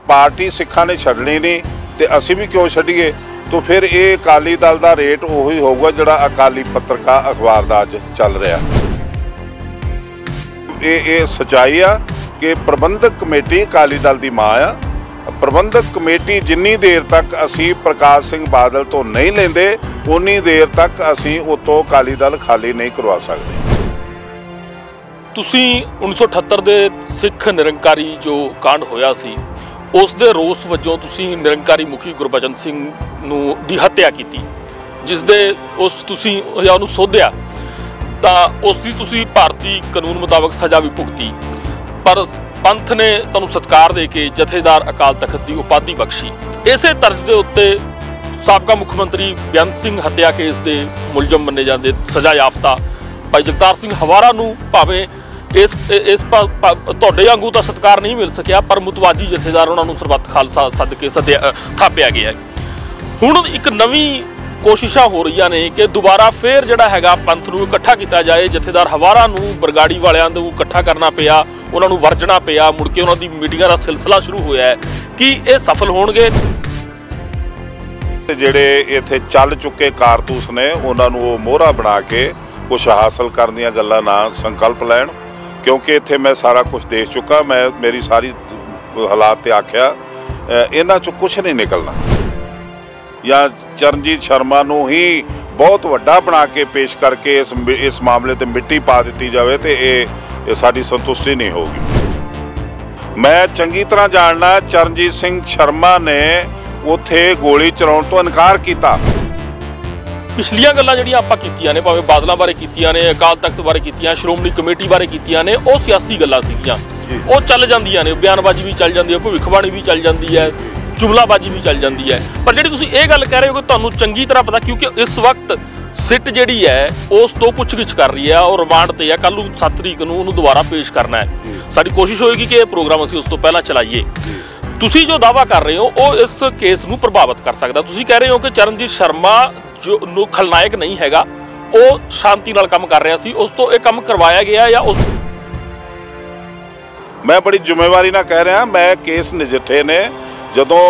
Party सिखां ने छड्डनी नहीं तो असीं भी क्यों छड्डीए। तो फिर ये अकाली दल का रेट उही होगा जिहड़ा अकाली पत्रकार अखबार का अज चल रहा। ये सच्चाई आ कि प्रबंधक कमेटी अकाली दल की मां आ। प्रबंधक कमेटी जिन्नी देर तक असी प्रकाश सिंह बादल तो नहीं लेंदे उन्नी देर तक असी उतों अकाली दल खाली नहीं करवा सकते। तुसी 1978 दे सिख निरंकारी जो कांड होया सी उस दे रोस वजों तुसी निरंकारी मुखी गुरबचन सिंह नूं दी हत्या कीती, जिस दे उस तुसी या उहनूं सोधिया तां उस दी तुसी भारती कानून मुताबक सज़ा भी भुगती, पर पंथ ने तुहानूं सत्कार दे के जथेदार अकाल तख्त की उपाधि बख्शी। इसे तर्ज के उत्ते साबका मुख्यमंत्री बेअंत सिंह हत्या केस के मुलजम मन्ने जाते सज़ा याफ्ता भाई जगतार सिंह हवारा नूं भावें इस तुहाडे वांगू तां सत्कार नहीं मिल सकिया, पर मुतवाजी जथेदार उन्होंने सरबत खालसा सद के थापिया गया है। हुण एक नवीं कोशिशां हो रही ने कि दोबारा फिर जिहड़ा हैगा पंथ नूं इकट्ठा किया जाए। जथेदार हवारा नूं बरगाड़ी वालियां नूं इकट्ठा करना पिया, उन्होंने वरजना पिया, मुड़ के उन्होंने मीटिंगां दा सिलसिला शुरू होया है। कि ये सफल होणगे? जिहड़े इत्थे चल चुके कारतूस ने उन्होंने वो मोहरा बना के कुछ हासिल करन दीयां गल्लां ना संकल्प लैण, क्योंकि इत्थे मैं सारा कुछ देख चुका। मैं मेरी सारी हालात ते आख्या इन्हां चों कुछ नहीं निकलना, या चरणजीत शर्मा नूं ही बहुत वड्डा बना के पेश करके इस मामले ते मिट्टी पा दी जाए तो ये साडी संतुष्टि नहीं होगी। मैं चंगी तरह जानना चरणजीत सिंह शर्मा ने उत्थे गोली चलाउण तो इनकार किया। पिछलियां गल्लां जिहड़ियां आपां कीतियां ने, भावें बादलों बारे कीतियां ने, अकाल तख्त बारे कीतियां, श्रोमणी कमेटी बारे कीतियां ने, वो सियासी गल्लां सीगियां, वो चल जांदियां ने, बयानबाजी भी चल जाती है, भविखबाणी भी चल जाती है, जुमलाबाजी भी चल जाती है। पर जिहड़ी तुसीं ये गल कह रहे हो कि तुहानूं चंगी तरह पता, क्योंकि इस वक्त सिट जिहड़ी है उस तो पुछ-गिछ कर रही है और रिमांड ते है। कल नूं 7 तरीक नूं उहनूं दोबारा पेश करना है। साडी कोशिश होएगी कि यह प्रोग्राम असीं उस तो पहलां चलाइए। तुसीं जो दावा कर रहे हो वो इस केस नूं प्रभावित कर सकदा। तुसीं कह रहे हो कि चरणजीत शर्मा जो नूं खलनायक नहीं हैगा, वो शांति नाल काम कर रहा सी, उस तो यह काम करवाया गया या उस मैं बड़ी जिम्मेवारी ना कह रहा। मैं केस नजिठे ने, जदों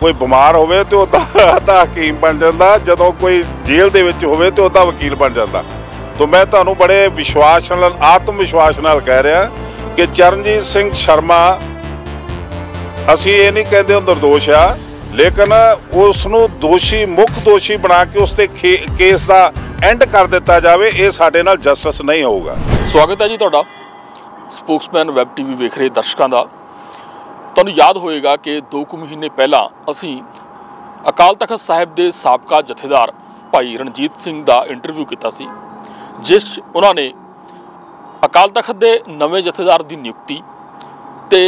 कोई बीमार होवे तो उहदा हकीम बन जाता, जदों कोई जेल दे विच होवे तो उहदा वकील बन जाता। तो मैं तुहानूं बड़े विश्वास नाल, आत्म विश्वास नाल कह रहा कि चरणजीत सिंह शर्मा असीं ये नहीं कहते निर्दोष आ, लेकिन उसनूं दोषी मुख दोषी बना के उसते केस का एंड कर दिता जाए, ये साडे नाल जस्टिस नहीं होगा। स्वागत है जी तुहाडा स्पोक्समैन वैब टीवी वेख रहे दर्शकों का। तुहानूं याद होएगा कि 2 महीने पहला असीं अकाल तख्त साहिब के साबका जथेदार भाई रणजीत सिंह का इंटरव्यू किया सी, जिस उन्होंने अकाल तख्त के नवे जथेदार की नियुक्ति ते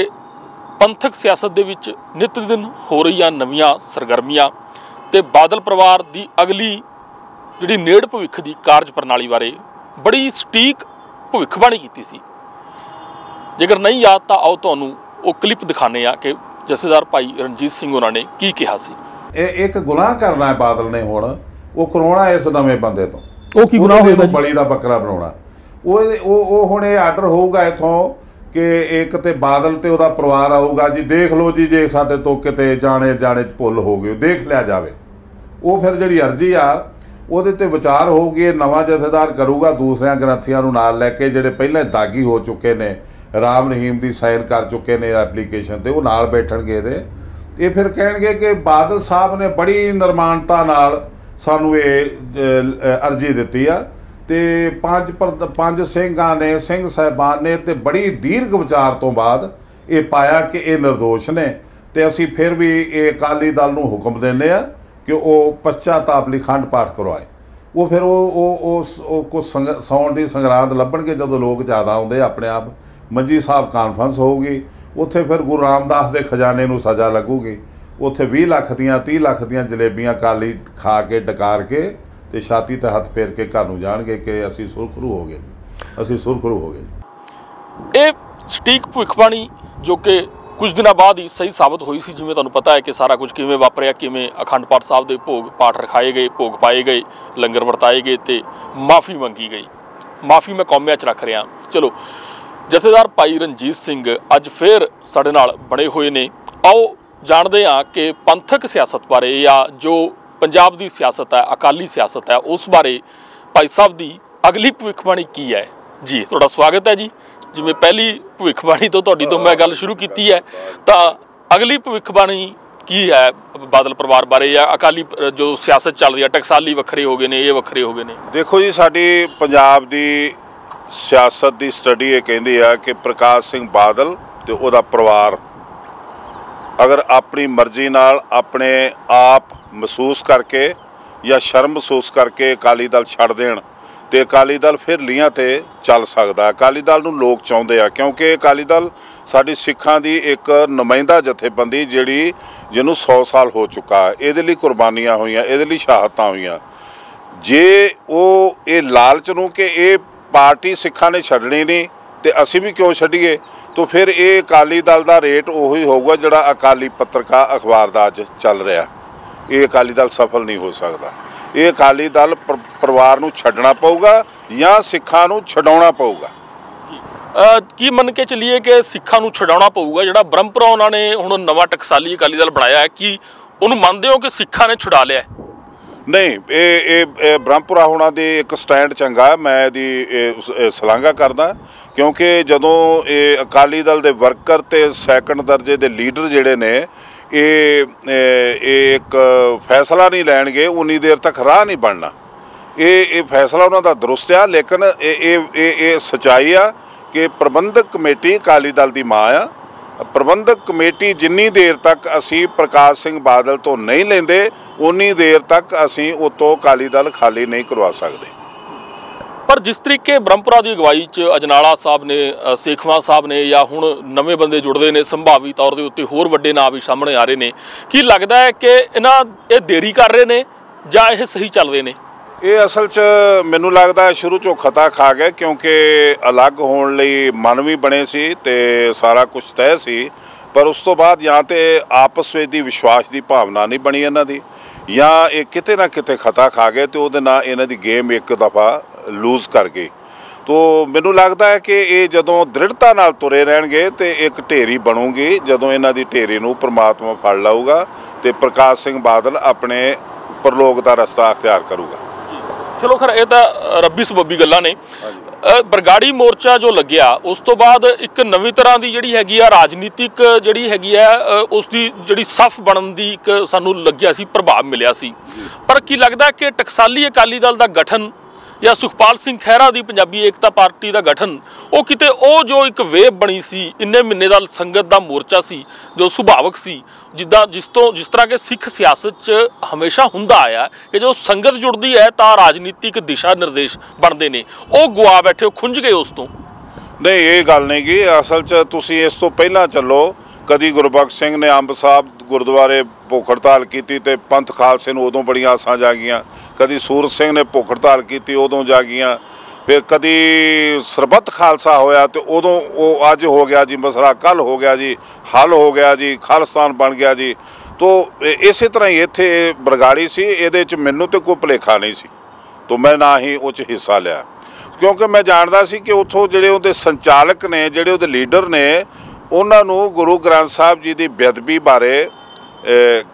पंथक सियासत दे विच नित दिन हो रही नवीं सरगर्मियां ते बादल परिवार की अगली जिहड़ी नेड़ भविख की कारज प्रणाली बारे बड़ी सटीक भविखबाणी की सी। जेकर नहीं याद तो आओ तुहानूं वो क्लिप दिखाने आ कि जथेदार भाई रणजीत सिंह उन्होंने की कहा सी। एक गुनाह करना है बादल ने, हुण वो करवाउणा इस नवे बंदे तो, वो की गुनाह होएगा? बली का बकरा बनाउणा। वो हुण ये आर्डर होऊगा इथों कि एक ते बादल ते उहदा परिवार आऊगा जी, देख लो जी जे साडे तो किते जाने च भुल हो गई देख लिया जाए। वो फिर जिहड़ी अर्जी आ ਉਹਦੇ ਤੇ ਵਿਚਾਰ ਹੋਊਗੀ, ਨਵਾਂ ਜਥੇਦਾਰ ਕਰੂਗਾ ਦੂਸਰਿਆਂ ਗ੍ਰੰਥੀਆਂ ਨੂੰ ਨਾਲ ਲੈ ਕੇ ਜਿਹੜੇ ਪਹਿਲਾਂ ਦਾਗੀ ਹੋ ਚੁੱਕੇ ਨੇ, ਰਾਮ ਰਹੀਮ ਦੀ ਸਾਈਨ ਕਰ ਚੁੱਕੇ ਨੇ ਐਪਲੀਕੇਸ਼ਨ ਤੇ, ਉਹ ਨਾਲ ਬੈਠਣਗੇ ਇਹਦੇ। ਇਹ ਫਿਰ ਕਹਿਣਗੇ ਕਿ ਬਾਦਲ ਸਾਹਿਬ ਨੇ ਬੜੀ ਨਿਰਮਾਣਤਾ ਨਾਲ ਸਾਨੂੰ ਇਹ ਅਰਜੀ ਦਿੱਤੀ ਆ ਤੇ ਪੰਜ ਸਿੰਘਾਂ ਨੇ, ਸਿੰਘ ਸਾਹਿਬਾਨ ਨੇ ਤੇ ਬੜੀ ਦੀਰਘ ਵਿਚਾਰ ਤੋਂ ਬਾਅਦ ਇਹ ਪਾਇਆ ਕਿ ਇਹ ਨਿਰਦੋਸ਼ ਨੇ ਤੇ ਅਸੀਂ ਫਿਰ ਵੀ ਇਹ ਅਕਾਲੀ ਦਲ ਨੂੰ ਹੁਕਮ ਦਿੰਦੇ ਆ कि वो पश्चाताप लई खंड पाठ करवाए। वो फिर कुछ सौण की संगरांद लभणगे जो लोग ज़्यादा आउंदे, अपने आप मंजी साहब कानफ्रेंस होगी, उत्थे फिर गुरु रामदास के खजाने नूं सज़ा लगूगी। उत्थे 20 लाख दियां 30 लाख दियां जलेबियां काली खा के डकार के ते छाती ते हथ फेर के घर नूं जाणगे कि असीं सुरखरू हो गए, असीं सुरखरू हो गए। ये सटीक भविखबाणी जो कि कुछ दिनों बाद ही सही साबित हुई सी। जिवें तुहानूं पता है कि सारा कुछ किवें वापरिया, किवें अखंड पाठ साहब के भोग पाठ रखाए गए, भोग पाए गए, लंगर वरताए गए तो माफ़ी मंगी गई। माफ़ी मैं कौमिया च रख रहा। चलो, जथेदार भाई रणजीत सिंह अज फिर साडे नाल बने हुए ने। आओ ਜਾਣਦੇ ਹਾਂ ਕਿ ਪੰਥਕ ਸਿਆਸਤ ਬਾਰੇ ਜਾਂ ਜੋ ਪੰਜਾਬ ਦੀ ਸਿਆਸਤ ਹੈ, ਅਕਾਲੀ ਸਿਆਸਤ ਹੈ, ਉਸ ਬਾਰੇ ਭਾਈ ਸਾਹਿਬ ਦੀ ਅਗਲੀ ਭਵਿੱਖਬਾਣੀ ਕੀ ਹੈ। ਜੀ ਤੁਹਾਡਾ ਸਵਾਗਤ ਹੈ ਜੀ। ਜਿਵੇਂ ਪਹਿਲੀ ਭਵਿੱਖਬਾਣੀ ਤੋਂ ਮੈਂ ਗੱਲ ਸ਼ੁਰੂ ਕੀਤੀ ਹੈ, ਤਾਂ ਅਗਲੀ ਭਵਿੱਖਬਾਣੀ ਕੀ ਹੈ ਬਾਦਲ ਪਰਿਵਾਰ ਬਾਰੇ ਜਾਂ ਅਕਾਲੀ ਜੋ ਸਿਆਸਤ ਚੱਲ ਰਹੀ ਹੈ, ਟਕਸਾਲੀ ਵੱਖਰੇ ਹੋ ਗਏ ਨੇ, ਇਹ ਵੱਖਰੇ ਹੋ ਗਏ ਨੇ। ਦੇਖੋ ਜੀ, ਸਾਡੀ ਪੰਜਾਬ ਦੀ ਸਿਆਸਤ ਦੀ ਸਟੱਡੀ ਇਹ ਕਹਿੰਦੀ ਆ ਕਿ ਪ੍ਰਕਾਸ਼ ਸਿੰਘ ਬਾਦਲ ਤੇ ਉਹਦਾ ਪਰਿਵਾਰ ਅਗਰ ਆਪਣੀ ਮਰਜ਼ੀ ਨਾਲ ਆਪਣੇ ਆਪ ਮਹਿਸੂਸ ਕਰਕੇ ਜਾਂ ਸ਼ਰਮ ਮਹਿਸੂਸ ਕਰਕੇ ਅਕਾਲੀ ਦਲ ਛੱਡ ਦੇਣ ਤੇ ਅਕਾਲੀ ਦਲ ਫਿਰ ਲੀਹਾਂ ਤੇ ਚੱਲ ਸਕਦਾ। ਅਕਾਲੀ ਦਲ ਨੂੰ ਲੋਕ ਚਾਹੁੰਦੇ ਆ, ਕਿਉਂਕਿ ਅਕਾਲੀ ਦਲ ਸਾਡੀ ਸਿੱਖਾਂ ਦੀ ਇੱਕ ਨੁਮਾਇੰਦਾ ਜਥੇਬੰਦੀ ਜਿਹਨੂੰ 100 ਸਾਲ ਹੋ ਚੁੱਕਾ, ਇਹਦੇ ਲਈ ਕੁਰਬਾਨੀਆਂ ਹੋਈਆਂ, ਇਹਦੇ ਲਈ ਸ਼ਹਾਦਤਾਂ ਹੋਈਆਂ। ਜੇ ਉਹ ਇਹ ਲਾਲਚ ਨੂੰ ਕਿ ਇਹ ਪਾਰਟੀ ਸਿੱਖਾਂ ਨੇ ਛੱਡਣੀ ਨਹੀਂ ਤੇ ਅਸੀਂ ਵੀ ਕਿਉਂ ਛੱਡੀਏ, ਤਾਂ ਫਿਰ ਇਹ ਅਕਾਲੀ ਦਲ ਦਾ ਰੇਟ ਉਹੀ ਹੋਊਗਾ ਜਿਹੜਾ ਅਕਾਲੀ ਪੱਤਰਕਾਰ ਅਖਬਾਰ ਦਾ ਅੱਜ ਚੱਲ ਰਿਹਾ। ਇਹ ਅਕਾਲੀ ਦਲ ਸਫਲ ਨਹੀਂ ਹੋ ਸਕਦਾ। ਇਹ ਅਕਾਲੀ ਦਲ ਪਰਿਵਾਰ ਨੂੰ ਛੱਡਣਾ ਪਊਗਾ ਜਾਂ ਸਿੱਖਾਂ ਨੂੰ ਛਡਾਉਣਾ ਪਊਗਾ। ਕੀ ਮੰਨ ਕੇ ਚੱਲੀਏ ਕਿ ਸਿੱਖਾਂ ਨੂੰ ਛਡਾਉਣਾ ਪਊਗਾ? ਜਿਹੜਾ ਬ੍ਰਹਮਪੁਰਾ ਉਹਨਾਂ ਨੇ ਹੁਣ ਨਵਾਂ ਟਕਸਾਲੀ ਅਕਾਲੀ ਦਲ ਬਣਾਇਆ ਹੈ, ਕਿ ਉਹਨੂੰ ਮੰਨਦੇ ਹੋ ਕਿ ਸਿੱਖਾਂ ਨੇ ਛੁਡਾ ਲਿਆ? ਨਹੀਂ, ਇਹ ਬ੍ਰਹਮਪੁਰਾ ਹੋਣਾ ਦੇ ਇੱਕ ਸਟੈਂਡ ਚੰਗਾ, ਮੈਂ ਇਹਦੀ ਸ਼ਲਾਘਾ ਕਰਦਾ, ਕਿਉਂਕਿ ਜਦੋਂ ਇਹ ਅਕਾਲੀ ਦਲ ਦੇ ਵਰਕਰ ਤੇ ਸੈਕੰਡ ਦਰਜੇ ਦੇ ਲੀਡਰ ਜਿਹੜੇ ਨੇ ਇਹ ਇੱਕ ਫੈਸਲਾ ਨਹੀਂ ਲੈਣਗੇ, ਉਨੀ ਦੇਰ ਤੱਕ ਰਾਹ ਨਹੀਂ ਬਣਨਾ। ਇਹ ਫੈਸਲਾ ਉਹਨਾਂ ਦਾ ਦਰੁਸਤ ਆ, ਲੇਕਿਨ ਇਹ ਸੱਚਾਈ ਆ ਕਿ ਪ੍ਰਬੰਧਕ ਕਮੇਟੀ ਅਕਾਲੀ ਦਲ ਦੀ ਮਾਂ ਆ। ਪ੍ਰਬੰਧਕ ਕਮੇਟੀ ਜਿੰਨੀ ਦੇਰ ਤੱਕ ਅਸੀਂ ਪ੍ਰਕਾਸ਼ ਸਿੰਘ ਬਾਦਲ ਤੋਂ ਨਹੀਂ ਲੈਂਦੇ, ਉਨੀ ਦੇਰ ਤੱਕ ਅਸੀਂ ਉਤੋਂ ਅਕਾਲੀ ਦਲ ਖਾਲੀ ਨਹੀਂ ਕਰਵਾ ਸਕਦੇ। ਪਰ ਜਿਸ ਤਰੀਕੇ ਬ੍ਰਹਮਪੁਰਾ ਦੀ ਅਗਵਾਈ 'ਚ ਅਜਨਾਲਾ ਸਾਹਿਬ ਨੇ, ਸੇਖਵਾਂ ਸਾਹਿਬ ਨੇ, ਜਾਂ ਹੁਣ ਨਵੇਂ ਬੰਦੇ ਜੁੜਦੇ ਨੇ, ਸੰਭਾਵੀ ਤੌਰ ਦੇ ਉੱਤੇ ਹੋਰ ਵੱਡੇ ਨਾਂ ਵੀ ਸਾਹਮਣੇ ਆ ਰਹੇ ਨੇ, ਕੀ ਲੱਗਦਾ ਹੈ ਕਿ ਇਹ ਦੇਰੀ ਕਰ ਰਹੇ ਨੇ ਜਾਂ ਇਹ ਸਹੀ ਚੱਲ ਰਹੇ ਨੇ? ਇਹ ਅਸਲ 'ਚ ਮੈਨੂੰ ਲੱਗਦਾ ਸ਼ੁਰੂ 'ਚੋਂ ਖਤਾ ਖਾ ਗਏ, ਕਿਉਂਕਿ ਅਲੱਗ ਹੋਣ ਲਈ ਮਨ ਵੀ ਬਣੇ ਸੀ ਤੇ ਸਾਰਾ ਕੁਝ ਤੈਅ ਸੀ, ਪਰ ਉਸ ਤੋਂ ਬਾਅਦ ਜਾਂ ਤਾਂ ਆਪਸ ਵਿੱਚ ਦੀ ਵਿਸ਼ਵਾਸ ਦੀ ਭਾਵਨਾ ਨਹੀਂ ਬਣੀ ਇਹਨਾਂ ਦੀ, ਜਾਂ ਇਹ ਕਿਤੇ ਨਾ ਕਿਤੇ ਖਤਾ ਖਾ ਗਏ ਤੇ ਉਹਦੇ ਨਾਲ ਇਹਨਾਂ ਦੀ ਗੇਮ ਇੱਕ ਦਫਾ ਲੂਜ਼ ਕਰ ਗਈ। ਤੋ ਮੈਨੂੰ ਲੱਗਦਾ ਹੈ ਕਿ ਇਹ ਜਦੋਂ ਦ੍ਰਿੜਤਾ ਨਾਲ ਤੁਰੇ ਰਹਿਣਗੇ ਤੇ ਇੱਕ ਢੇਰੀ ਬਣੂਗੀ, ਜਦੋਂ ਇਹਨਾਂ ਦੀ ਢੇਰੀ ਨੂੰ ਪ੍ਰਮਾਤਮਾ ਫੜ ਲਊਗਾ ਤੇ ਪ੍ਰਕਾਸ਼ ਸਿੰਘ ਬਾਦਲ ਆਪਣੇ ਪ੍ਰਲੋਕ ਦਾ ਰਸਤਾ ਅਖਤਿਆਰ ਕਰੂਗਾ। ਚਲੋ ਖੈਰ, ਇਹ ਤਾਂ ਰੱਬੀ ਸਬੱਬੀ ਗੱਲਾਂ ਨੇ। ਬਰਗਾੜੀ ਮੋਰਚਾ ਜੋ ਲੱਗਿਆ, ਉਸ ਤੋਂ ਬਾਅਦ ਇੱਕ ਨਵੀਂ ਤਰ੍ਹਾਂ ਦੀ ਜਿਹੜੀ ਹੈਗੀ ਆ ਰਾਜਨੀਤਿਕ ਜਿਹੜੀ ਹੈਗੀ ਆ ਉਸ ਦੀ ਜਿਹੜੀ ਸਫ ਬਣਨ ਦੀ ਇੱਕ ਸਾਨੂੰ ਲੱਗਿਆ ਸੀ, ਪ੍ਰਭਾਵ ਮਿਲਿਆ ਸੀ। ਪਰ ਕੀ ਲੱਗਦਾ ਕਿ ਟਕਸਾਲੀ ਅਕਾਲੀ ਦਲ ਦਾ ਗਠਨ ਜਾਂ ਸੁਖਪਾਲ ਸਿੰਘ ਖਹਿਰਾ ਦੀ ਪੰਜਾਬੀ ਏਕਤਾ ਪਾਰਟੀ ਦਾ ਗਠਨ, ਉਹ ਕਿਤੇ ਉਹ ਜੋ ਇੱਕ ਵੇਵ ਬਣੀ ਸੀ, ਇੰਨੇ ਮਹੀਨੇ ਦਾ ਸੰਗਤ ਦਾ ਮੋਰਚਾ ਸੀ ਜੋ ਸੁਭਾਵਕ ਸੀ, ਜਿਸ ਤਰ੍ਹਾਂ ਕਿ ਸਿੱਖ ਸਿਆਸਤ 'ਚ ਹਮੇਸ਼ਾ ਹੁੰਦਾ ਆਇਆ ਕਿ ਜੋ ਸੰਗਤ ਜੁੜਦੀ ਹੈ ਤਾਂ ਰਾਜਨੀਤਿਕ ਦਿਸ਼ਾ ਨਿਰਦੇਸ਼ ਬਣਦੇ ਨੇ, ਉਹ ਗੁਆ ਬੈਠੇ, ਉਹ ਖੁੰਝ ਗਏ ਉਸ ਤੋਂ? ਨਹੀਂ, ਇਹ ਗੱਲ ਨਹੀਂ ਗੀ। ਅਸਲ 'ਚ ਤੁਸੀਂ ਇਸ ਤੋਂ ਪਹਿਲਾਂ ਚੱਲੋ, ਕਦੀ ਗੁਰਬਖਸ਼ ਸਿੰਘ ਨੇ ਅੰਬ ਸਾਹਿਬ ਗੁਰਦੁਆਰੇ ਭੁੱਖ ਹੜਤਾਲ ਕੀਤੀ ਤੇ ਪੰਥ ਖਾਲਸੇ ਨੂੰ ਉਦੋਂ ਬੜੀਆਂ ਆਸਾਂ ਜਾਗੀਆਂ। ਕਦੀ ਸੂਰਤ ਸਿੰਘ ਨੇ ਭੁੱਖ ਹੜਤਾਲ ਕੀਤੀ, ਉਦੋਂ ਜਾਗੀਆਂ। ਫਿਰ ਕਦੀ ਸਰਬੱਤ ਖਾਲਸਾ ਹੋਇਆ ਤੇ ਉਦੋਂ ਉਹ ਅੱਜ ਹੋ ਗਿਆ ਜੀ ਮਸਲਾ, ਕੱਲ੍ਹ ਹੋ ਗਿਆ ਜੀ ਹੱਲ ਹੋ ਗਿਆ ਜੀ, ਖਾਲਿਸਤਾਨ ਬਣ ਗਿਆ ਜੀ। ਤੋ ਇਸੇ ਤਰ੍ਹਾਂ ਹੀ ਇੱਥੇ ਬਰਗਾੜੀ ਸੀ, ਇਹਦੇ 'ਚ ਮੈਨੂੰ ਤਾਂ ਕੋਈ ਭੁਲੇਖਾ ਨਹੀਂ ਸੀ, ਤੋ ਮੈਂ ਨਾ ਹੀ ਉਹ 'ਚ ਹਿੱਸਾ ਲਿਆ, ਕਿਉਂਕਿ ਮੈਂ ਜਾਣਦਾ ਸੀ ਕਿ ਉੱਥੋਂ ਜਿਹੜੇ ਉਹਦੇ ਸੰਚਾਲਕ ਨੇ, ਜਿਹੜੇ ਉਹਦੇ ਲੀਡਰ ਨੇ, ਉਹਨਾਂ ਨੂੰ ਗੁਰੂ ਗ੍ਰੰਥ ਸਾਹਿਬ ਜੀ ਦੀ ਬੇਅਦਬੀ ਬਾਰੇ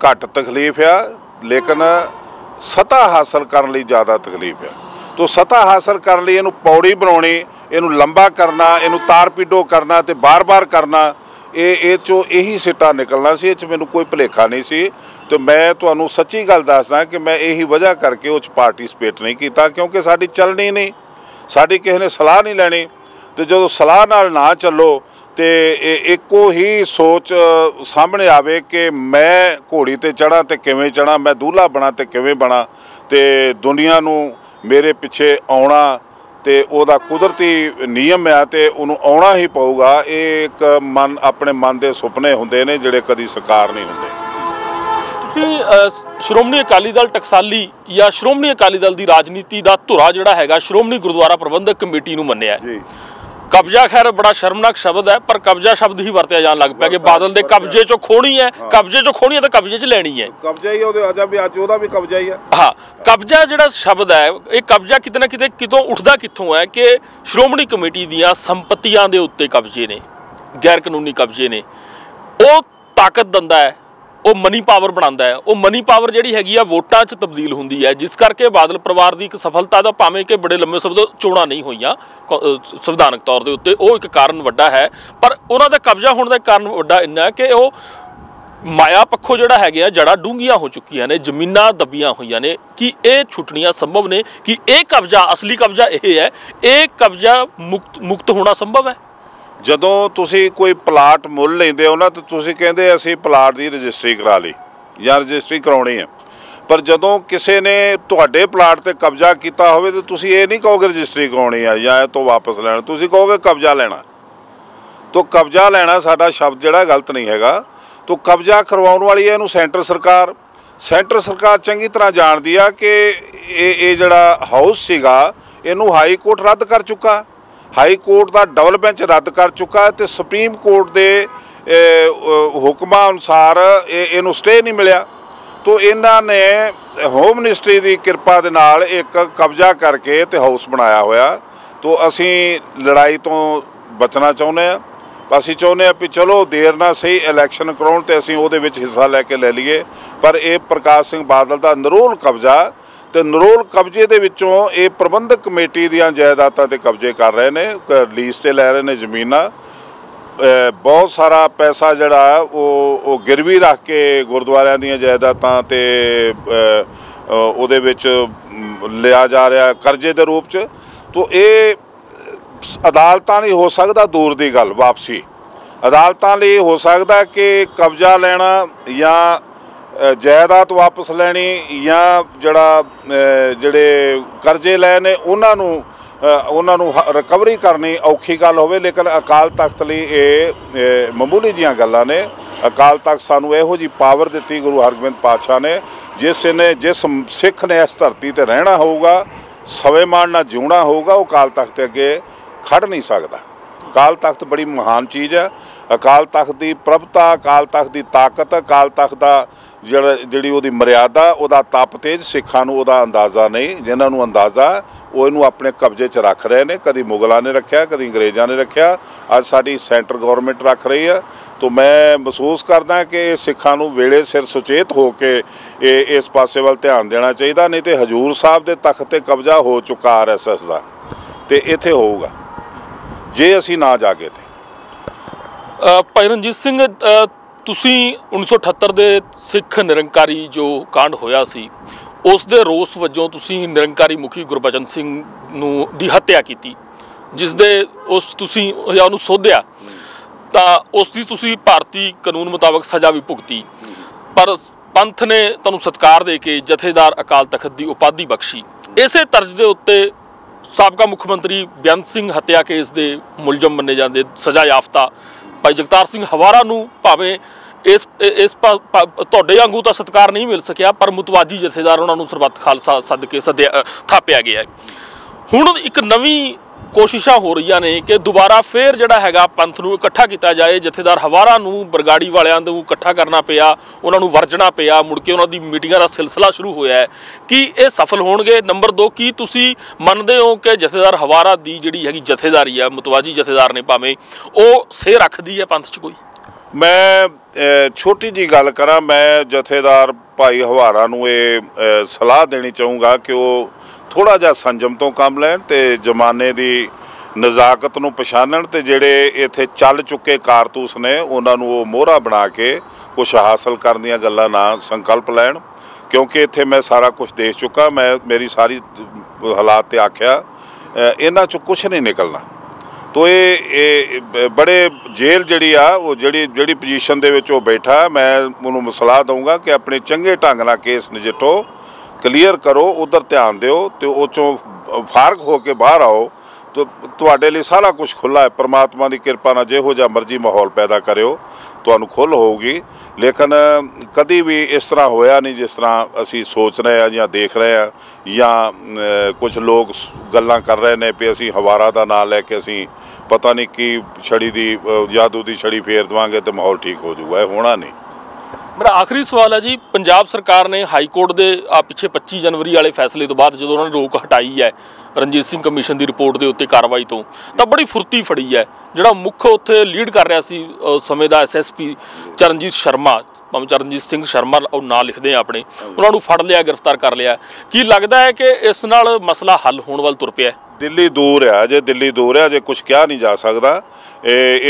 ਘੱਟ ਤਕਲੀਫ ਆ, ਲੇਕਿਨ ਸਤਾ ਹਾਸਲ ਕਰਨ ਲਈ ਜ਼ਿਆਦਾ ਤਕਲੀਫ ਆ। ਤੋ ਸਤਾ ਹਾਸਲ ਕਰਨ ਲਈ ਇਹਨੂੰ ਪੌੜੀ ਬਣਾਉਣੀ, ਇਹਨੂੰ ਲੰਬਾ ਕਰਨਾ, ਇਹਨੂੰ ਤਾਰ ਪੀਡੋ ਕਰਨਾ ਤੇ ਬਾਰ-ਬਾਰ ਕਰਨਾ, ਇਹ 'ਚੋਂ ਇਹੀ ਸਿੱਟਾ ਨਿਕਲਣਾ ਸੀ। ਇਹ 'ਚ ਮੈਨੂੰ ਕੋਈ ਭੁਲੇਖਾ ਨਹੀਂ ਸੀ। ਤੇ ਮੈਂ ਤੁਹਾਨੂੰ ਸੱਚੀ ਗੱਲ ਦੱਸਦਾ ਕਿ ਮੈਂ ਇਹੀ ਵਜ੍ਹਾ ਕਰਕੇ ਉਹ 'ਚ ਪਾਰਟੀਸਪੇਟ ਨਹੀਂ ਕੀਤਾ, ਕਿਉਂਕਿ ਸਾਡੀ ਚੱਲਣੀ ਨਹੀਂ, ਸਾਡੀ ਕਿਸੇ ਨੇ ਸਲਾਹ ਨਹੀਂ ਲੈਣੀ। ਤੇ ਜਦੋਂ ਸਲਾਹ ਨਾਲ ਨਾ ਚੱਲੋ ਤੇ ਇੱਕੋ ਹੀ ਸੋਚ ਸਾਹਮਣੇ ਆਵੇ ਕਿ ਮੈਂ ਘੋੜੀ ਤੇ ਚੜ੍ਹਾਂ ਤੇ ਕਿਵੇਂ ਚੜ੍ਹਾਂ, ਮੈਂ ਦੂल्हा ਬਣਾ ਤੇ ਕਿਵੇਂ ਬਣਾ, ਤੇ ਦੁਨੀਆ ਨੂੰ ਮੇਰੇ ਪਿੱਛੇ ਆਉਣਾ ਤੇ ਉਹਦਾ ਕੁਦਰਤੀ ਨਿਯਮ ਆ ਤੇ ਉਹਨੂੰ ਆਉਣਾ ਹੀ ਪਊਗਾ। ਇਹ ਇੱਕ ਆਪਣੇ ਮਨ ਦੇ ਸੁਪਨੇ ਹੁੰਦੇ ਨੇ ਜਿਹੜੇ ਕਦੀ ਸਾਕਾਰ ਨਹੀਂ ਹੁੰਦੇ। ਤੁਸੀਂ ਸ਼੍ਰੋਮਣੀ ਅਕਾਲੀ ਦਲ ਟਕਸਾਲੀ ਜਾਂ ਸ਼੍ਰੋਮਣੀ ਅਕਾਲੀ ਦਲ ਦੀ ਰਾਜਨੀਤੀ ਦਾ ਧੁਰਾ ਜਿਹੜਾ ਹੈਗਾ ਸ਼੍ਰੋਮਣੀ ਗੁਰਦੁਆਰਾ ਪ੍ਰਬੰਧਕ ਕਮੇਟੀ ਨੂੰ ਮੰਨਿਆ ਜੀ। ਕਬਜ਼ਾ ਖੈਰ ਬੜਾ ਸ਼ਰਮਨਾਕ ਸ਼ਬਦ ਹੈ, ਪਰ ਕਬਜ਼ਾ ਸ਼ਬਦ ਹੀ ਵਰਤਿਆ ਜਾਣ ਲੱਗ ਪਿਆ ਕਿ ਬਾਦਲ ਦੇ ਕਬਜ਼ੇ 'ਚੋਂ ਖੋਣੀ ਹੈ, ਕਬਜ਼ੇ 'ਚੋਂ ਖੋਣੀ ਹੈ ਤਾਂ ਕਬਜ਼ੇ 'ਚ ਲੈਣੀ ਹੈ। ਕਬਜ਼ਾ ਹੀ ਉਹਦੇ ਅੱਜ ਉਹਦਾ ਵੀ ਕਬਜ਼ਾ ਹੀ ਹੈ। ਹਾਂ, ਕਬਜ਼ਾ ਜਿਹੜਾ ਸ਼ਬਦ ਹੈ, ਇਹ ਕਬਜ਼ਾ ਕਿਤੇ ਨਾ ਕਿਤੇ ਕਿਤੋਂ ਉੱਠਦਾ ਕਿੱਥੋਂ ਹੈ ਕਿ ਸ਼੍ਰੋਮਣੀ ਕਮੇਟੀ ਦੀਆਂ ਸੰਪਤੀਆਂ ਦੇ ਉੱਤੇ ਕਬਜ਼ੇ ਨੇ, ਗੈਰ ਕਾਨੂੰਨੀ ਕਬਜ਼ੇ ਨੇ। ਉਹ ਤਾਕਤ ਦਿੰਦਾ ਹੈ ਉਹ ਮਨੀ ਪਾਵਰ ਬਣਾਉਂਦਾ ਹੈ। ਉਹ ਮਨੀ ਪਾਵਰ ਜਿਹੜੀ ਹੈਗੀ ਆ ਵੋਟਾਂ 'ਚ ਤਬਦੀਲ ਹੁੰਦੀ ਹੈ, ਜਿਸ ਕਰਕੇ ਬਾਦਲ ਪਰਿਵਾਰ ਦੀ ਇੱਕ ਸਫਲਤਾ ਦਾ, ਭਾਵੇਂ ਕਿ ਬੜੇ ਲੰਮੇ ਸਮੇਂ ਤੋਂ ਚੋਣਾਂ ਨਹੀਂ ਹੋਈਆਂ ਸੰਵਿਧਾਨਕ ਤੌਰ ਦੇ ਉੱਤੇ, ਉਹ ਇੱਕ ਕਾਰਨ ਵੱਡਾ ਹੈ। ਪਰ ਉਹਨਾਂ ਦਾ ਕਬਜ਼ਾ ਹੋਣ ਦਾ ਕਾਰਨ ਵੱਡਾ ਇੰਨਾ ਹੈ ਕਿ ਉਹ ਮਾਇਆ ਪੱਖੋਂ ਜਿਹੜਾ ਹੈਗੇ ਆ ਜੜ੍ਹਾਂ ਡੂੰਘੀਆਂ ਹੋ ਚੁੱਕੀਆਂ ਨੇ, ਜ਼ਮੀਨਾਂ ਦੱਬੀਆਂ ਹੋਈਆਂ ਨੇ। ਕਿ ਇਹ ਛੁੱਟਣੀਆਂ ਸੰਭਵ ਨੇ? ਕਿ ਇਹ ਕਬਜ਼ਾ, ਅਸਲੀ ਕਬਜ਼ਾ ਇਹ ਹੈ, ਇਹ ਕਬਜ਼ਾ ਮੁਕਤ ਹੋਣਾ ਸੰਭਵ ਹੈ? ਜਦੋਂ ਤੁਸੀਂ ਕੋਈ ਪਲਾਟ ਮੁੱਲ ਲੈਂਦੇ ਹੋ ਨਾ, ਤਾਂ ਤੁਸੀਂ ਕਹਿੰਦੇ ਅਸੀਂ ਪਲਾਟ ਦੀ ਰਜਿਸਟਰੀ ਕਰਾ ਲਈ ਜਾਂ ਰਜਿਸਟਰੀ ਕਰਾਉਣੀ ਹੈ। ਪਰ ਜਦੋਂ ਕਿਸੇ ਨੇ ਤੁਹਾਡੇ ਪਲਾਟ ਤੇ ਕਬਜ਼ਾ ਕੀਤਾ ਹੋਵੇ ਤਾਂ ਤੁਸੀਂ ਇਹ ਨਹੀਂ ਕਹੋਗੇ ਰਜਿਸਟਰੀ ਕਰਾਉਣੀ ਆ ਜਾਂ ਇਹ ਤੋਂ ਵਾਪਸ ਲੈਣਾ, ਤੁਸੀਂ ਕਹੋਗੇ ਕਬਜ਼ਾ ਲੈਣਾ। ਤਾਂ ਕਬਜ਼ਾ ਲੈਣਾ ਸਾਡਾ ਸ਼ਬਦ ਜਿਹੜਾ ਗਲਤ ਨਹੀਂ ਹੈਗਾ। ਤਾਂ ਕਬਜ਼ਾ ਕਰਵਾਉਣ ਵਾਲੀ ਹੈ ਇਹਨੂੰ ਸੈਂਟਰ ਸਰਕਾਰ ਚੰਗੀ ਤਰ੍ਹਾਂ ਜਾਣਦੀ ਆ ਕਿ ਇਹ ਜਿਹੜਾ ਹਾਊਸ ਸੀਗਾ ਇਹਨੂੰ ਹਾਈ ਕੋਰਟ ਰੱਦ ਕਰ ਚੁੱਕਾ, ਹਾਈ ਕੋਰਟ ਦਾ ਡਬਲ ਬੈਂਚ ਰੱਦ ਕਰ ਚੁੱਕਾ, ਤੇ ਸੁਪਰੀਮ ਕੋਰਟ ਦੇ ਹੁਕਮਾਂ ਅਨੁਸਾਰ ਇਹਨੂੰ ਸਟੇ ਨਹੀਂ ਮਿਲਿਆ। ਤੋ ਇਹਨਾਂ ਨੇ ਹੋਮ ਮਿਨਿਸਟਰੀ ਦੀ ਕਿਰਪਾ ਦੇ ਨਾਲ ਇੱਕ ਕਬਜ਼ਾ ਕਰਕੇ ਤੇ ਹਾਊਸ ਬਣਾਇਆ ਹੋਇਆ। ਤੋ ਅਸੀਂ ਲੜਾਈ ਤੋਂ ਬਚਣਾ ਚਾਹੁੰਦੇ ਹਾਂ। ਅਸੀਂ ਚਾਹੁੰਦੇ ਹਾਂ ਵੀ ਚਲੋ ਦੇਰ ਨਾਲ ਸਹੀ ਇਲੈਕਸ਼ਨ ਕਰਾਉਣ ਤੇ ਅਸੀਂ ਉਹਦੇ ਵਿੱਚ ਹਿੱਸਾ ਲੈ ਕੇ ਲੈ ਲਈਏ। ਪਰ ਇਹ ਪ੍ਰਕਾਸ਼ ਸਿੰਘ ਬਾਦਲ ਦਾ ਨਿਰੋਲ ਕਬਜ਼ਾ, ਤੇ ਨਿਰੋਲ ਕਬਜ਼ੇ ਦੇ ਵਿੱਚੋਂ ਇਹ ਪ੍ਰਬੰਧਕ ਕਮੇਟੀ ਦੀਆਂ ਜਾਇਦਾਦਾਂ ਤੇ ਕਬਜ਼ੇ ਕਰ ਰਹੇ ਨੇ, ਲੀਜ਼ ਤੇ ਲੈ ਰਹੇ ਨੇ ਜ਼ਮੀਨਾਂ। ਬਹੁਤ ਸਾਰਾ ਪੈਸਾ ਜਿਹੜਾ ਉਹ ਗਿਰਵੀ ਰੱਖ ਕੇ ਗੁਰਦੁਆਰਿਆਂ ਦੀਆਂ ਜਾਇਦਾਦਾਂ ਤੇ ਉਹਦੇ ਵਿੱਚ ਲਿਆ ਜਾ ਰਿਹਾ ਕਰਜ਼ੇ ਦੇ ਰੂਪ 'ਚ। ਤੋ ਇਹ ਅਦਾਲਤਾਂ ਲਈ ਹੋ ਸਕਦਾ ਦੂਰ ਦੀ ਗੱਲ, ਵਾਪਸੀ ਅਦਾਲਤਾਂ ਲਈ ਹੋ ਸਕਦਾ ਕਿ ਕਬਜ਼ਾ ਲੈਣਾ ਜਾਂ ਜਾਇਦਾਦ ਵਾਪਸ ਲੈਣੀ ਜਾਂ ਜਿਹੜੇ ਕਰਜ਼ੇ ਲਏ ਨੇ ਉਹਨਾਂ ਨੂੰ ਰਿਕਵਰੀ ਕਰਨੀ ਔਖੀ ਗੱਲ ਹੋਵੇ। ਲੇਕਿਨ ਅਕਾਲ ਤਖਤ ਲਈ ਇਹ ਮਾਮੂਲੀ ਜੀਆਂ ਗੱਲਾਂ ਨੇ। ਅਕਾਲ ਤਖਤ ਸਾਨੂੰ ਇਹੋ ਜਿਹੀ ਪਾਵਰ ਦਿੱਤੀ ਗੁਰੂ ਹਰਗੋਬਿੰਦ ਪਾਤਸ਼ਾਹ ਨੇ, ਜਿਸ ਸਿੱਖ ਨੇ ਇਸ ਧਰਤੀ ਤੇ ਰਹਿਣਾ ਹੋਊਗਾ, ਸਵੈਮਾਨ ਨਾਲ ਜਿਉਣਾ ਹੋਊਗਾ, ਉਹ ਅਕਾਲ ਤਖਤ ਦੇ ਅੱਗੇ ਖੜ ਨਹੀਂ ਸਕਦਾ। ਅਕਾਲ ਤਖਤ ਬੜੀ ਮਹਾਨ ਚੀਜ਼ ਹੈ। ਅਕਾਲ ਤਖਤ ਦੀ ਪ੍ਰਭਤਾ, ਅਕਾਲ ਤਖਤ ਦੀ ਤਾਕਤ, ਅਕਾਲ ਤਖਤ ਦਾ ਜਿਹੜੀ ਉਹਦੀ ਮਰਿਆਦਾ, ਉਹਦਾ ਤਪ ਤੇਜ ਸਿੱਖਾਂ ਨੂੰ ਉਹਦਾ ਅੰਦਾਜ਼ਾ ਨਹੀਂ। ਜਿਨ੍ਹਾਂ ਨੂੰ ਅੰਦਾਜ਼ਾ ਉਹ ਇਹਨੂੰ ਆਪਣੇ ਕਬਜ਼ੇ 'ਚ ਰੱਖ ਰਹੇ ਨੇ। ਕਦੀ ਮੁਗਲਾਂ ਨੇ ਰੱਖਿਆ, ਕਦੀ ਅੰਗਰੇਜ਼ਾਂ ਨੇ ਰੱਖਿਆ, ਅੱਜ ਸਾਡੀ ਸੈਂਟਰ ਗੌਰਮੈਂਟ ਰੱਖ ਰਹੀ ਹੈ। ਤਾਂ ਮੈਂ ਮਹਿਸੂਸ ਕਰਦਾ ਕਿ ਇਹ ਸਿੱਖਾਂ ਨੂੰ ਵੇਲੇ ਸਿਰ ਸੁਚੇਤ ਹੋ ਕੇ ਇਸ ਪਾਸੇ ਵੱਲ ਧਿਆਨ ਦੇਣਾ ਚਾਹੀਦਾ। ਨਹੀਂ ਤੇ ਹਜੂਰ ਸਾਹਿਬ ਦੇ ਤਖਤ 'ਤੇ ਕਬਜ਼ਾ ਹੋ ਚੁੱਕਾ RSS ਦਾ, ਤੇ ਇੱਥੇ ਹੋਊਗਾ ਜੇ ਅਸੀਂ ਨਾ ਜਾਗੇ। ਤੇ ਭਾਈ ਰਣਜੀਤ ਸਿੰਘ, ਤੁਸੀਂ 1978 ਦੇ ਸਿੱਖ ਨਿਰੰਕਾਰੀ ਜੋ ਕਾਂਡ ਹੋਇਆ ਸੀ, ਉਸ ਦੇ ਰੋਸ ਵਜੋਂ ਤੁਸੀਂ ਨਿਰੰਕਾਰੀ ਮੁਖੀ ਗੁਰਬਚਨ ਸਿੰਘ ਦੀ ਹੱਤਿਆ ਕੀਤੀ, ਜਿਸ ਦੇ ਤੁਸੀਂ ਉਹਨੂੰ ਸੋਧਿਆ, ਤਾਂ ਉਸ ਦੀ ਤੁਸੀਂ ਭਾਰਤੀ ਕਾਨੂੰਨ ਮੁਤਾਬਕ ਸਜ਼ਾ ਵੀ ਭੁਗਤੀ। ਪਰ ਪੰਥ ਨੇ ਤੁਹਾਨੂੰ ਸਤਿਕਾਰ ਦੇ ਕੇ ਜਥੇਦਾਰ ਅਕਾਲ ਤਖਤ ਦੀ ਉਪਾਧੀ ਬਖਸ਼ੀ। ਇਸੇ ਤਰਜ਼ ਦੇ ਉੱਤੇ ਸਾਬਕਾ ਮੁੱਖ ਮੰਤਰੀ ਬੇਅੰਤ ਸਿੰਘ ਹੱਤਿਆ ਕੇਸ ਦੇ ਮੁਲਜ਼ਮ ਮੰਨੇ ਜਾਂਦੇ ਸਜ਼ਾ ਯਾਫਤਾ ਭਾਈ ਜਗਤਾਰ ਸਿੰਘ ਹਵਾਰਾ ਨੂੰ ਭਾਵੇਂ ਇਸ ਤੁਹਾਡੇ ਵਾਂਗੂ ਤਾਂ ਸਤਿਕਾਰ ਨਹੀਂ ਮਿਲ ਸਕਿਆ, ਪਰ ਮੁਤਵਾਜੀ ਜਥੇਦਾਰ ਉਹਨਾਂ ਨੂੰ ਸਰਬੱਤ ਖਾਲਸਾ ਸੱਦ ਕੇ ਥਾਪਿਆ ਗਿਆ। ਹੁਣ ਇੱਕ ਨਵੀਂ ਕੋਸ਼ਿਸ਼ਾਂ ਹੋ ਰਹੀਆਂ ਨੇ ਕਿ ਦੁਬਾਰਾ ਫੇਰ ਜਿਹੜਾ ਹੈਗਾ ਪੰਥ ਨੂੰ ਇਕੱਠਾ ਕੀਤਾ ਜਾਏ। ਜਥੇਦਾਰ ਹਵਾਰਾ ਨੂੰ ਬਰਗਾੜੀ ਵਾਲਿਆਂ ਨੂੰ ਇਕੱਠਾ ਕਰਨਾ ਪਿਆ, ਉਹਨਾਂ ਨੂੰ ਵਰਜਣਾ ਪਿਆ, ਮੁੜ ਕੇ ਉਹਨਾਂ ਦੀ ਮੀਟਿੰਗਾਂ ਦਾ ਸਿਲਸਿਲਾ ਸ਼ੁਰੂ ਹੋਇਆ ਹੈ। ਕੀ ਇਹ ਸਫਲ ਹੋਣਗੇ? ਨੰਬਰ 2, ਕੀ ਤੁਸੀਂ ਮੰਨਦੇ ਹੋ ਕਿ ਜਥੇਦਾਰ ਹਵਾਰਾ ਦੀ ਜਿਹੜੀ ਹੈਗੀ ਜਥੇਦਾਰੀ ਆ, ਮੁਤਵਾਜੀ ਜਥੇਦਾਰ ਨੇ ਭਾਵੇਂ, ਉਹ ਸੇ ਰੱਖਦੀ ਹੈ ਪੰਥ 'ਚ ਕੋਈ? ਮੈਂ ਛੋਟੀ ਜੀ ਗੱਲ ਕਰਾਂ, ਮੈਂ ਜਥੇਦਾਰ ਭਾਈ ਹਵਾਰਾ ਨੂੰ ਇਹ ਸਲਾਹ ਦੇਣੀ ਚਾਹੂੰਗਾ ਕਿ ਉਹ ਥੋੜ੍ਹਾ ਜਿਹਾ ਸੰਜਮ ਤੋਂ ਕੰਮ ਲੈਣ ਤੇ ਜ਼ਮਾਨੇ ਦੀ ਨਜ਼ਾਕਤ ਨੂੰ ਪਛਾਣਨ, ਤੇ ਜਿਹੜੇ ਇੱਥੇ ਚੱਲ ਚੁੱਕੇ ਕਾਰਤੂਸ ਨੇ ਉਹਨਾਂ ਨੂੰ ਉਹ ਮੋਹਰਾ ਬਣਾ ਕੇ ਕੁਛ ਹਾਸਲ ਕਰਨ ਦੀਆਂ ਗੱਲਾਂ ਨਾ ਸੰਕਲਪ ਲੈਣ। ਕਿਉਂਕਿ ਇੱਥੇ ਮੈਂ ਸਾਰਾ ਕੁਛ ਦੇਖ ਚੁੱਕਾ, ਮੇਰੀ ਸਾਰੀ ਹਾਲਾਤ ਤੇ ਆਖਿਆ, ਇਹਨਾਂ 'ਚੋਂ ਕੁਛ ਨਹੀਂ ਨਿਕਲਣਾ। ਤੋ ਇਹ ਬੜੇ ਜੇਲ੍ਹ ਜਿਹੜੀ ਆ, ਉਹ ਜਿਹੜੀ ਪੋਜੀਸ਼ਨ ਦੇ ਵਿੱਚ ਉਹ ਬੈਠਾ, ਮੈਂ ਉਹਨੂੰ ਸਲਾਹ ਦਊਂਗਾ ਕਿ ਆਪਣੇ ਚੰਗੇ ਢੰਗ ਨਾਲ ਕੇਸ ਨਜਿੱਠੋ, ਕਲੀਅਰ ਕਰੋ, ਉੱਧਰ ਧਿਆਨ ਦਿਓ ਤੇ ਉਹ 'ਚੋਂ ਫਾਰਗ ਹੋ ਕੇ ਬਾਹਰ ਆਓ। ਤੁਹਾਡੇ ਲਈ ਸਾਰਾ ਕੁਝ ਖੁੱਲ੍ਹਾ ਹੈ। ਪਰਮਾਤਮਾ ਦੀ ਕਿਰਪਾ ਨਾਲ ਜਿਹੋ ਜਿਹਾ ਮਰਜ਼ੀ ਮਾਹੌਲ ਪੈਦਾ ਕਰਿਓ, ਤੁਹਾਨੂੰ ਖੁੱਲ੍ਹ ਹੋਊਗੀ। ਲੇਕਿਨ ਕਦੀ ਵੀ ਇਸ ਤਰ੍ਹਾਂ ਹੋਇਆ ਨਹੀਂ ਜਿਸ ਤਰ੍ਹਾਂ ਅਸੀਂ ਸੋਚ ਰਹੇ ਹਾਂ ਜਾਂ ਦੇਖ ਰਹੇ ਹਾਂ, ਜਾਂ ਕੁਝ ਲੋਕ ਗੱਲਾਂ ਕਰ ਰਹੇ ਨੇ ਵੀ ਅਸੀਂ ਹਵਾਰਾ ਦਾ ਨਾਂ ਲੈ ਕੇ ਅਸੀਂ ਪਤਾ ਨਹੀਂ ਕੀ ਛੜੀ ਦੀ ਜਾਦੂ ਦੀ ਛੜੀ ਫੇਰ ਦੇਵਾਂਗੇ ਤੇ ਮਾਹੌਲ ਠੀਕ ਹੋ ਜਾਊਗਾ। ਇਹ ਹੋਣਾ ਨਹੀਂ। मेरा आखिरी सवाल है जी, पंजाब सरकार ने हाई कोर्ट के पिछे 25 जनवरी वाले फैसले तो बाद जो उन्होंने रोक हटाई है रणजीत सिंह कमीशन की रिपोर्ट के उत्ते कार्रवाई तो बड़ी फुर्ती फड़ी है। जो मुख्य उत्थे लीड कर रहा सी समय का SSP चरणजीत शर्मा, भावें चरणजीत सिंह शर्मा और ना लिखते हैं अपने, उन्होंने फड़ लिया, गिरफ्तार कर लिया। की लगता है कि इस नाल मसला हल होने वाल तुर पिया? दिल्ली दूर है, अजे दिल्ली दूर है, अजे कुछ कहा नहीं जा सकता।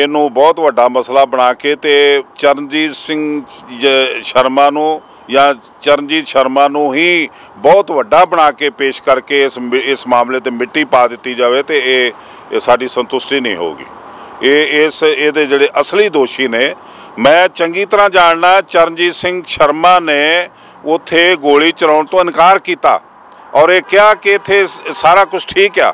इनू बहुत वड्डा मसला बना के ते चरणजीत सिंह शर्मा नू या चरणजीत शर्मा नू ही बहुत वड्डा बना के पेश करके इस मामले ते मिट्टी पा दी जाए तो ये साडी संतुष्टि नहीं होगी। ये जिहड़े असली दोषी ने, मैं चंगी तरह जानना चरणजीत सिंह शर्मा ने उत्थे गोली चलाउण तो इनकार किया और ये कहा कि इत्थे सारा कुछ ठीक आ,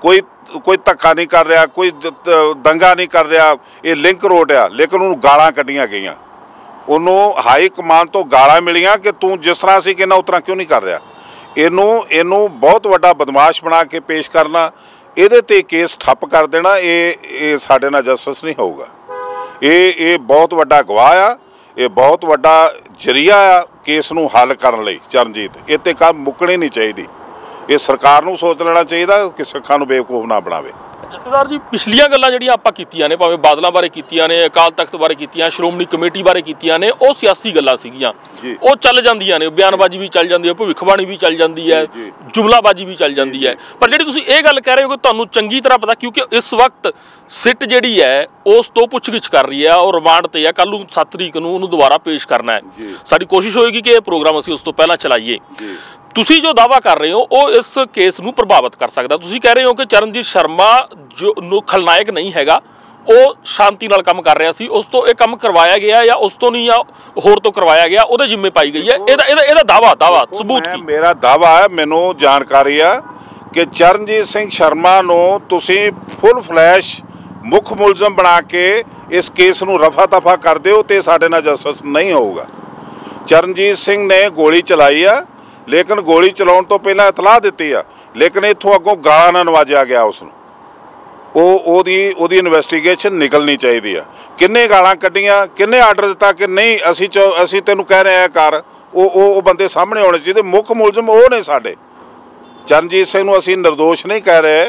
कोई धक्का नहीं कर रहा, कोई दंगा नहीं कर रहा, ये लिंक रोड आ। लेकिन उन्होंने गालां कढ़ियां गईयां, उन्होंने हाई कमान तो गालां मिलियां कि तू जिस तरह से कहना उस तरह क्यों नहीं कर रहा। इनू बहुत वड्डा बदमाश बना के पेश करना, ਇਹਦੇ ਤੇ केस ठप कर देना, ये साडे नाल जस्टिस नहीं होगा। ये बहुत वड्डा गवाह आ, ये बहुत वड्डा जरिया आ केस नूं हल करन लई। चरणजीत ये ते काम मुकनी नहीं चाहिए, ये सरकार नूं सोच लेना चाहिए कि सिखां नूं बेवकूफ ना बनावे। जथेदार जी, पिछलियां गल्लां जिहड़ियां आपां कीतियां ने, भावें बादलों बारे कीतियां ने, अकाल तख्त बारे कीतियां, श्रोमणी कमेटी बारे कीतियां ने, वो सियासी गल्लां सीगियां, वो चल जांदियां ने, बयानबाजी भी चल जाती है, भविष्यवाणी भी चल जाती है, जुमलाबाजी भी चल जाती है। पर जिहड़ी तुसीं ये गल कह रहे हो कि तुहानूं चंगी तरह पता, क्योंकि इस वक्त सिट जिहड़ी है उस तो पुछगिछ कर रही है और रिमांड ते है, कल नूं 7 तरीक नूं उहनूं दोबारा पेश करना है। साडी कोशिश होएगी कि ये प्रोग्राम असीं उस तो पहलां चलाईए। तुसी जो दावा कर रहे हो वो इस केस नूं प्रभावित कर सकदा। तुसी कह रहे हो कि चरणजीत शर्मा जो खलनायक नहीं हैगा, वो शांति नाल काम कर रहा सी, उस तो ये काम करवाया गया या उस तो नहीं या होर तो करवाया गया, उहदे जिम्मे पाई गई है। ਇਹਦਾ दावा सबूत की? मेरा दावा है, मैनू जानकारी है कि चरणजीत सिंह शर्मा नूं तुसी फुल फ्लैश मुख मुलजम बना के इस केस नूं रफा दफा कर दिओ ते साडे नाल जस्टिस नहीं होगा। चरणजीत सिंह ने गोली चलाई है, लेकिन गोली चलाउण तो पहला इतलाह दी है, लेकिन इत्थों अगों गालां नाल नवाजिया गया उसनूं। ओदी इन्वेस्टिगेशन निकलनी चाहिए है। किन्ने गालां कड्ढियां, किन्ने आर्डर दिता कि नहीं असी तैनूं कह रहे हैं कर, वो बंदे सामने आने चाहिए। मुख मुलजम वो ने साडे। चरणजीत सिंह नूं असी निर्दोष नहीं कह रहे,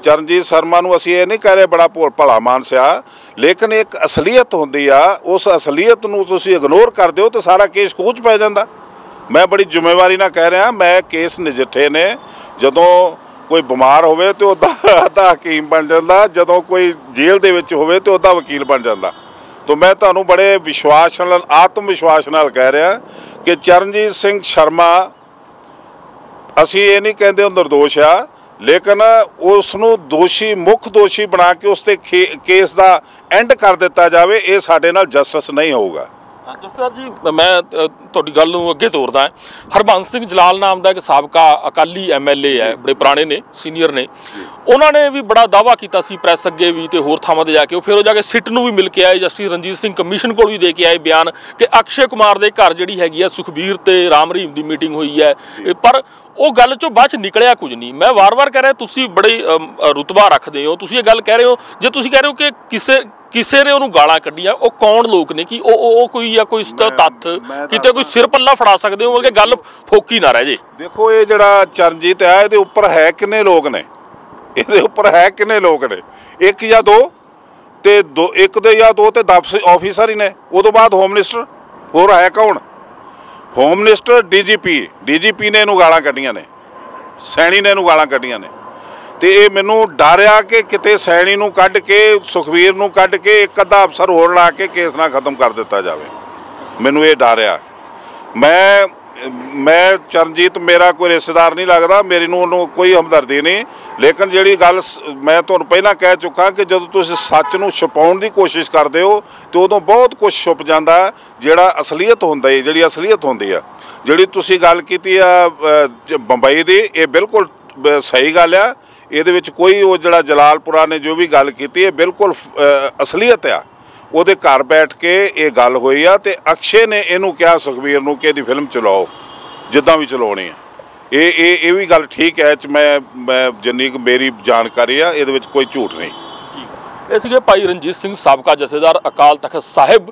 चरणजीत शर्मा नूं असी ये नहीं कह रहे बड़ा भला मानसिया, लेकिन एक असलीयत होंदी आ, उस असलीयत नूं तुसीं इग्नोर कर दिओ तो सारा केस खूच पै जांदा। मैं बड़ी जिम्मेवारी नाल कह रहा, मैं केस नजिठे ने। जदों कोई बीमार होवे तो अद्धा हकीम बन जाता, जदों कोई जेल दे विच होवे तो अद्धा वकील बन जाता। तो मैं तुहानूं बड़े विश्वास नाल, आत्म विश्वास नाल कह रहा कि चरणजीत सिंह शर्मा, असी ये नहीं कहते निर्दोष आ, लेकिन उसनूं दोषी, मुख दोषी बना के उसते केस का एंड कर दिता जाए, ये साडे नाल जस्टिस नहीं होगा। जसदार जी, मैं तुहाडी गल नूं अगे तोरदा। हरबंस सिंह जलाल नाम का एक साबका अकाली MLA है, बड़े पुराने ने, सीनियर ने, उन्होंने भी बड़ा दावा किया सी प्रैस अगे भी तो होर थावां ते जाके, फिर वो जाके सिट नूं भी मिल के आए, जस्टिस रणजीत सिंह कमीशन को भी दे के आए बयान कि अक्षय कुमार के घर जिहड़ी हैगी है सुखबीर ते राम रहीम की मीटिंग हुई है, पर वो गल चों बाद च निकलिया कुछ नहीं। मैं वार वार कह रहा, तुसीं बड़ी रुतबा रखते हो, तुसीं ये गल कह रहे हो, जे तुसीं कह रहे हो कि किसी ने उन्होंने गालां कड्ढियां, वो कौन लोग ने कि कोई या कोई तत्थ किते कोई सिर पल्ला फड़ा सकते हो कि गल फोकी ना रह जे? देखो, ये जिहड़ा चरणजीत है, ये उपर है किन्ने लोग ने, ये उपर है किन्ने लोग ने? एक या दो ते एक दे या दो ते 10 ऑफिसर ही ने। उस बाद होम मिनिस्टर होर है कौन? होम मिनिस्टर, DGP ने इनू गालां कड्ढियां ने, सैनी ने इनू गालां कड्ढियां ने। तो ये मैनू डर आ कि किते सैनी नूं कढ़ के, सुखबीर नूं कढ़ के एक अद्धा अफसर होर ला के केस ना खत्म कर दिता जाए। मैनू ये डर आ। मैं चरणजीत मेरा कोई रिश्तेदार नहीं लगता, मेरी नूं कोई हमदर्दी नहीं, लेकिन जिहड़ी गल मैं तुहानूं पहलां कह चुका कि जदों तुसीं सच नूं छुपाउण दी कोशिश करदे हो तो उदों बहुत कुछ छुप जांदा, जिहड़ा असलीयत हुंदा है, जिहड़ी असलीयत हुंदी आ। जिहड़ी तुसीं गल कीती आ बंबई दी, ये बिल्कुल सही गल आ। ਇਹਦੇ ਵਿੱਚ कोई वो ਜਿਹੜਾ जलालपुरा ने जो भी गल की है बिल्कुल असलीयत आ। ਉਹਦੇ घर बैठ के ये गल हुई आ ਤੇ अक्षय ने ਇਹਨੂੰ ਕਿਹਾ ਸੁਖਬੀਰ ਨੂੰ ਕਿ ਇਹਦੀ ਫਿਲਮ ਚਲਾਓ ਜਿੱਦਾਂ ਵੀ ਚਲਾਉਣੀ ਹੈ। ਇਹ ਵੀ ਗੱਲ ਠੀਕ ਹੈ, ਮੈਂ ਜਿੰਨੀ ਕੁ ਮੇਰੀ ਜਾਣਕਾਰੀ ਆ ਇਹਦੇ ਵਿੱਚ ਕੋਈ ਝੂਠ ਨਹੀਂ। ਇਹ ਸੀਗੇ ਭਾਈ ਰਣਜੀਤ ਸਿੰਘ ਸਾਬਕਾ ਜਥੇਦਾਰ ਅਕਾਲ ਤਖਤ ਸਾਹਿਬ।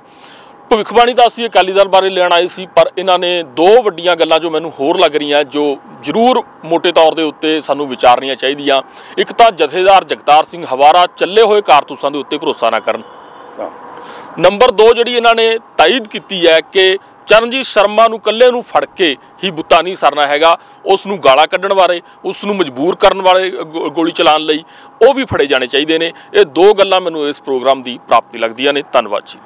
ਭਵਿੱਖਬਾਣੀ ਤਾਂ ਅਸੀਂ ਅਕਾਲੀ ਦਲ ਬਾਰੇ ਲੈਣ ਆਏ ਸੀ, ਪਰ ਇਹਨਾਂ ਨੇ ਦੋ ਵੱਡੀਆਂ ਗੱਲਾਂ ਜੋ ਮੈਨੂੰ ਹੋਰ ਲੱਗ ਰਹੀਆਂ, ਜੋ ਜ਼ਰੂਰ ਮੋਟੇ ਤੌਰ ਦੇ ਉੱਤੇ ਸਾਨੂੰ ਵਿਚਾਰਨੀਆਂ ਚਾਹੀਦੀਆਂ। ਇੱਕ ਤਾਂ ਜਥੇਦਾਰ ਜਗਤਾਰ ਸਿੰਘ ਹਵਾਰਾ ਚੱਲੇ ਹੋਏ ਕਾਰਤੂਸਾਂ ਦੇ ਉੱਤੇ ਭਰੋਸਾ ਨਾ ਕਰਨ। ਨੰਬਰ 2 ਜਿਹੜੀ ਇਹਨਾਂ ਨੇ ਤਾਇਦ ਕੀਤੀ ਹੈ ਕਿ ਚਰਨਜੀਤ ਸ਼ਰਮਾ ਨੂੰ ਇਕੱਲੇ ਨੂੰ ਫੜ ਕੇ ਹੀ ਬੁੱਤਾ ਨਹੀਂ ਸਰਨਾ ਹੈਗਾ, ਉਸ ਨੂੰ ਗਾਲਾਂ ਕੱਢਣ ਵਾਲੇ, ਉਸ ਨੂੰ ਮਜਬੂਰ ਕਰਨ ਵਾਲੇ ਗੋਲੀ ਚਲਾਉਣ ਲਈ ਉਹ ਵੀ ਫੜੇ ਜਾਣੇ ਚਾਹੀਦੇ ਨੇ। ਇਹ ਦੋ ਗੱਲਾਂ ਮੈਨੂੰ ਇਸ ਪ੍ਰੋਗਰਾਮ ਦੀ ਪ੍ਰਾਪਤੀ ਲੱਗਦੀਆਂ ਨੇ। ਧੰਨਵਾਦ ਜੀ।